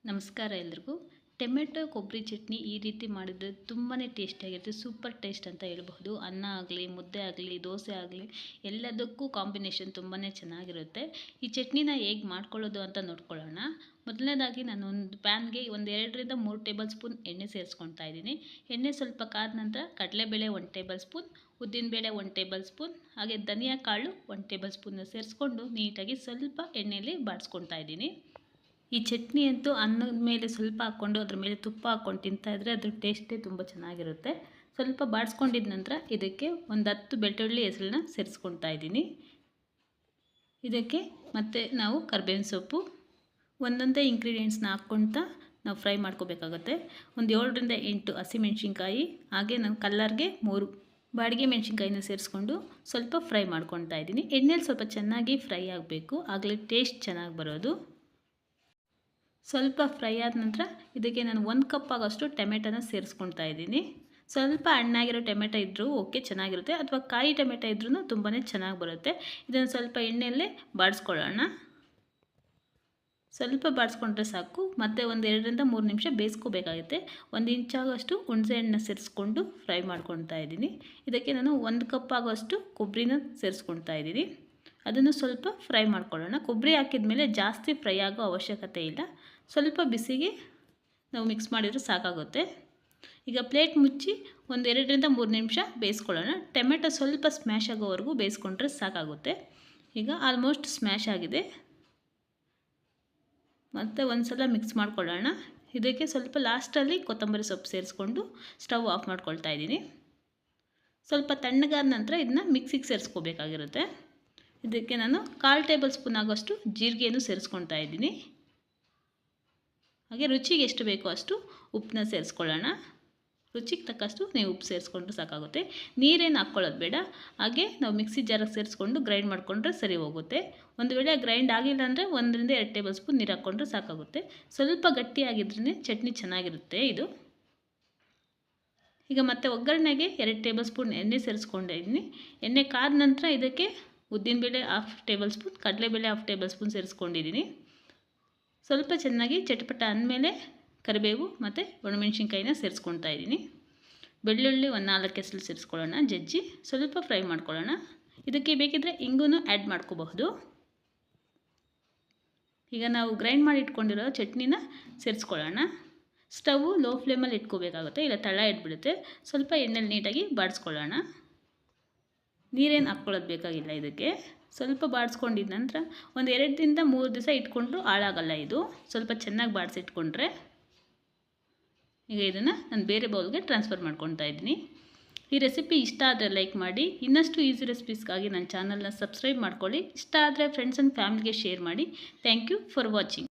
ನಮಸ್ಕಾರ ಎಲ್ರಿಗೂ. ಟೊಮೆಟೊ ಕೊಬ್ಬರಿ ಚಟ್ನಿ ಈ ರೀತಿ ಮಾಡಿದರೆ ತುಂಬಾ ಟೇಸ್ಟಿಯಾಗಿರುತ್ತೆ. ಸೂಪರ್ ಟೇಸ್ಟ್ ಅಂತ ಹೇಳ್ಬಹುದು. ಅನ್ನ ಆಗಲಿ, ಮುದ್ದೆ ಆಗಲಿ, ದೋಸೆ ಆಗಲಿ ಎಲ್ಲದಕ್ಕೂ ಕಾಂಬಿನೇಷನ್ ತುಂಬಾ ಚೆನ್ನಾಗಿರುತ್ತೆ. ಈ ಚಟ್ನಿನ ಹೇಗೆ ಮಾಡ್ಕೊಳ್ಳೋದು ಅಂತ ನೋಡ್ಕೊಳ್ಳೋಣ. ಮೊದಲನೇದಾಗಿ ನಾನು ಒಂದು ಪ್ಯಾನ್ಗೆ ಒಂದು 2ರಿಂದ 3 ಟೇಬಲ್ ಸ್ಪೂನ್ ಎಣ್ಣೆ ಸೇರಿಸ್ಕೊಳ್ತಾ ಇದ್ದೀನಿ. ಎಣ್ಣೆ ಸ್ವಲ್ಪ ಕಾದ ನಂತರ ಕಡಲೆಬೇಳೆ 1 ಟೇಬಲ್ ಸ್ಪೂನ್, ಉದ್ದಿನಬೇಳೆ 1 ಟೇಬಲ್ ಸ್ಪೂನ್, ಹಾಗೆ ಧನಿಯಾ ಕಾಳು 1 ಟೇಬಲ್ ಸ್ಪೂನ್ನ ಸೇರಿಸ್ಕೊಂಡು ನೀಟಾಗಿ ಸ್ವಲ್ಪ ಎಣ್ಣೆಯಲ್ಲಿ ಬಾಡಿಸ್ಕೊಳ್ತಾ ಇದ್ದೀನಿ. ಈ ಚಟ್ನಿ ಅಂತೂ ಅನ್ನದ ಮೇಲೆ ಸ್ವಲ್ಪ ಹಾಕ್ಕೊಂಡು ಅದ್ರ ಮೇಲೆ ತುಪ್ಪ ಹಾಕ್ಕೊಂಡು ತಿಂತಾಯಿದ್ರೆ ಅದ್ರ ಟೇಸ್ಟೇ ತುಂಬ ಚೆನ್ನಾಗಿರುತ್ತೆ. ಸ್ವಲ್ಪ ಬಾಡಿಸ್ಕೊಂಡಿದ ನಂತರ ಇದಕ್ಕೆ ಒಂದು 10 ಬೆಳ್ಳುಳ್ಳಿ ಹೆಸರನ್ನ ಸೇರಿಸ್ಕೊಳ್ತಾ ಇದ್ದೀನಿ. ಇದಕ್ಕೆ ಮತ್ತು ನಾವು ಕರಿಬೇವಿನ ಸೊಪ್ಪು ಒಂದೊಂದೇ ಇಂಗ್ರೀಡಿಯೆಂಟ್ಸ್ನ ಹಾಕ್ಕೊಳ್ತಾ ನಾವು ಫ್ರೈ ಮಾಡ್ಕೋಬೇಕಾಗುತ್ತೆ. ಒಂದು 7ರಿಂದ 8 ಹಸಿಮೆಣ್ಸಿನ್ಕಾಯಿ, ಹಾಗೆ ನಾನು ಕಲ್ಲರ್ಗೆ 3 ಬಾಡಿಗೆ ಮೆಣಸಿನ್ಕಾಯಿನ ಸೇರಿಸ್ಕೊಂಡು ಸ್ವಲ್ಪ ಫ್ರೈ ಮಾಡ್ಕೊಳ್ತಾ ಇದ್ದೀನಿ. ಎಣ್ಣೆಲಿ ಸ್ವಲ್ಪ ಚೆನ್ನಾಗಿ ಫ್ರೈ ಆಗಬೇಕು, ಆಗಲೇ ಟೇಸ್ಟ್ ಚೆನ್ನಾಗಿ ಬರೋದು. ಸ್ವಲ್ಪ ಫ್ರೈ ಆದ ನಂತರ ಇದಕ್ಕೆ ನಾನು 1 ಕಪ್ ಆಗೋಷ್ಟು ಟೊಮೆಟೊನ ಸೇರಿಸ್ಕೊಳ್ತಾ ಇದ್ದೀನಿ. ಸ್ವಲ್ಪ ಹಣ್ಣಾಗಿರೋ ಟೊಮೆಟೊ ಇದ್ದರೂ ಓಕೆ, ಚೆನ್ನಾಗಿರುತ್ತೆ, ಅಥವಾ ಕಾಯಿ ಟೊಮೆಟೊ ಇದ್ರೂ ತುಂಬಾ ಚೆನ್ನಾಗಿ ಬರುತ್ತೆ. ಇದನ್ನು ಸ್ವಲ್ಪ ಎಣ್ಣೆಯಲ್ಲೇ ಬಾಡಿಸ್ಕೊಳ್ಳೋಣ. ಸ್ವಲ್ಪ ಬಾಡಿಸ್ಕೊಂಡ್ರೆ ಸಾಕು. ಮತ್ತು ಒಂದು 2ರಿಂದ 3 ನಿಮಿಷ ಬೇಯಿಸ್ಕೋಬೇಕಾಗುತ್ತೆ. 1 ಇಂಚಾಗೋಷ್ಟು ಹುಣಸೆ ಹಣ್ಣನ್ನ ಸೇರಿಸ್ಕೊಂಡು ಫ್ರೈ ಮಾಡ್ಕೊಳ್ತಾ ಇದ್ದೀನಿ. ಇದಕ್ಕೆ ನಾನು 1 ಕಪ್ ಆಗೋಷ್ಟು ಕೊಬ್ಬರಿನ ಸೇರಿಸ್ಕೊಳ್ತಾ ಇದ್ದೀನಿ. ಅದನ್ನು ಸ್ವಲ್ಪ ಫ್ರೈ ಮಾಡ್ಕೊಳ್ಳೋಣ. ಕೊಬ್ಬರಿ ಹಾಕಿದ ಮೇಲೆ ಜಾಸ್ತಿ ಫ್ರೈ ಆಗೋ ಅವಶ್ಯಕತೆ ಇಲ್ಲ. ಸ್ವಲ್ಪ ಬಿಸಿಗೆ ನಾವು ಮಿಕ್ಸ್ ಮಾಡಿದರೆ ಸಾಕಾಗುತ್ತೆ. ಈಗ ಪ್ಲೇಟ್ ಮುಚ್ಚಿ ಒಂದು 2ರಿಂದ 3 ನಿಮಿಷ ಬೇಯಿಸ್ಕೊಳ್ಳೋಣ. ಟೊಮೆಟೊ ಸ್ವಲ್ಪ ಸ್ಮ್ಯಾಶ್ ಆಗೋವರೆಗೂ ಬೇಯಿಸ್ಕೊಂಡ್ರೆ ಸಾಕಾಗುತ್ತೆ. ಈಗ ಆಲ್ಮೋಸ್ಟ್ ಸ್ಮ್ಯಾಶ್ ಆಗಿದೆ. ಮತ್ತು ಒಂದು ಸಲ ಮಿಕ್ಸ್ ಮಾಡ್ಕೊಳ್ಳೋಣ. ಇದಕ್ಕೆ ಸ್ವಲ್ಪ ಲಾಸ್ಟಲ್ಲಿ ಕೊತ್ತಂಬರಿ ಸೊಪ್ಪು ಸೇರಿಸ್ಕೊಂಡು ಸ್ಟವ್ ಆಫ್ ಮಾಡ್ಕೊಳ್ತಾ ಇದ್ದೀನಿ. ಸ್ವಲ್ಪ ತಣ್ಣಗಾದ ನಂತರ ಇದನ್ನ ಮಿಕ್ಸಿಗೆ ಸೇರಿಸ್ಕೋಬೇಕಾಗಿರುತ್ತೆ. ಇದಕ್ಕೆ ನಾನು 1/4 ಟೇಬಲ್ ಸ್ಪೂನ್ ಆಗೋಷ್ಟು ಜೀರಿಗೆಯನ್ನು ಸೇರಿಸ್ಕೊಳ್ತಾ ಇದ್ದೀನಿ. ಹಾಗೆ ರುಚಿಗೆ ಎಷ್ಟು ಬೇಕೋ ಅಷ್ಟು ಉಪ್ಪನ್ನ ಸೇರಿಸ್ಕೊಳ್ಳೋಣ. ರುಚಿಗೆ ತಕ್ಕಷ್ಟು ನೀವು ಉಪ್ಪು ಸೇರಿಸ್ಕೊಂಡ್ರೆ ಸಾಕಾಗುತ್ತೆ. ನೀರೇನು ಹಾಕ್ಕೊಳ್ಳೋದು ಬೇಡ. ಹಾಗೆ ನಾವು ಮಿಕ್ಸಿ ಜಾರಿಗೆ ಸೇರಿಸ್ಕೊಂಡು ಗ್ರೈಂಡ್ ಮಾಡಿಕೊಂಡ್ರೆ ಸರಿ ಹೋಗುತ್ತೆ. ಒಂದು ವೇಳೆ ಗ್ರೈಂಡ್ ಆಗಿಲ್ಲ ಅಂದರೆ 1ರಿಂದ 2 ಟೇಬಲ್ ಸ್ಪೂನ್ ನೀರು ಹಾಕ್ಕೊಂಡ್ರೆ ಸಾಕಾಗುತ್ತೆ. ಸ್ವಲ್ಪ ಗಟ್ಟಿಯಾಗಿದ್ರೇ ಚಟ್ನಿ ಚೆನ್ನಾಗಿರುತ್ತೆ ಇದು. ಈಗ ಮತ್ತೆ ಒಗ್ಗರಣೆಗೆ 2 ಟೇಬಲ್ ಸ್ಪೂನ್ ಎಣ್ಣೆ ಸೇರಿಸ್ಕೊಂಡಿದ್ದೀನಿ. ಎಣ್ಣೆ ಕಾದ ನಂತರ ಇದಕ್ಕೆ ಉದ್ದಿನಬೇಳೆ 1/2 ಟೇಬಲ್ ಸ್ಪೂನ್, ಕಡಲೆಬೇಳೆ 1/2 ಟೇಬಲ್ ಸ್ಪೂನ್ ಸೇರಿಸ್ಕೊಂಡಿದ್ದೀನಿ. ಸ್ವಲ್ಪ ಚೆನ್ನಾಗಿ ಚಟಪಟ ಅಂದಮೇಲೆ ಕರಿಬೇವು ಮತ್ತು ಒಣಮೆಣ್ಸಿನ್ಕಾಯಿನ ಸೇರಿಸ್ಕೊಳ್ತಾ ಇದ್ದೀನಿ. ಬೆಳ್ಳುಳ್ಳಿ ಒಂದು 4 ಎಸಳು ಸೇರಿಸ್ಕೊಳ್ಳೋಣ, ಜಜ್ಜಿ ಸ್ವಲ್ಪ ಫ್ರೈ ಮಾಡ್ಕೊಳ್ಳೋಣ. ಇದಕ್ಕೆ ಬೇಕಿದ್ದರೆ ಇಂಗೂ ಆ್ಯಡ್ ಮಾಡ್ಕೋಬಹುದು. ಈಗ ನಾವು ಗ್ರೈಂಡ್ ಮಾಡಿ ಇಟ್ಕೊಂಡಿರೋ ಚಟ್ನಿನ ಸೇರಿಸ್ಕೊಳ್ಳೋಣ. ಸ್ಟವ್ ಲೋ ಫ್ಲೇಮಲ್ಲಿ ಇಟ್ಕೋಬೇಕಾಗುತ್ತೆ, ಇಲ್ಲ ತಳ ಇಟ್ಬಿಡುತ್ತೆ. ಸ್ವಲ್ಪ ಎಣ್ಣೆಲಿ ನೀಟಾಗಿ ಬಾಡಿಸ್ಕೊಳ್ಳೋಣ. ನೀರೇನು ಹಾಕ್ಕೊಳ್ಳೋದು ಬೇಕಾಗಿಲ್ಲ. ಇದಕ್ಕೆ ಸ್ವಲ್ಪ ಬಾಡಿಸ್ಕೊಂಡಿದ ನಂತರ ಒಂದು 2ರಿಂದ 3 ದಿವಸ ಇಟ್ಕೊಂಡ್ರೂ ಹಾಳಾಗಲ್ಲ ಇದು, ಸ್ವಲ್ಪ ಚೆನ್ನಾಗಿ ಬಾಡಿಸಿಟ್ಕೊಂಡ್ರೆ. ಈಗ ಇದನ್ನು ನಾನು ಬೇರೆ ಬೌಲ್ಗೆ ಟ್ರಾನ್ಸ್ಫರ್ ಮಾಡ್ಕೊಳ್ತಾ ಇದ್ದೀನಿ. ಈ ರೆಸಿಪಿ ಇಷ್ಟ ಆದರೆ ಲೈಕ್ ಮಾಡಿ. ಇನ್ನಷ್ಟು ಈಸಿ ರೆಸಿಪೀಸ್ಗಾಗಿ ನನ್ನ ಚಾನಲ್ನ ಸಬ್ಸ್ಕ್ರೈಬ್ ಮಾಡ್ಕೊಳ್ಳಿ. ಇಷ್ಟ ಆದರೆ ಫ್ರೆಂಡ್ಸ್ ಆ್ಯಂಡ್ ಫ್ಯಾಮಿಲಿಗೆ ಶೇರ್ ಮಾಡಿ. Thank you for watching.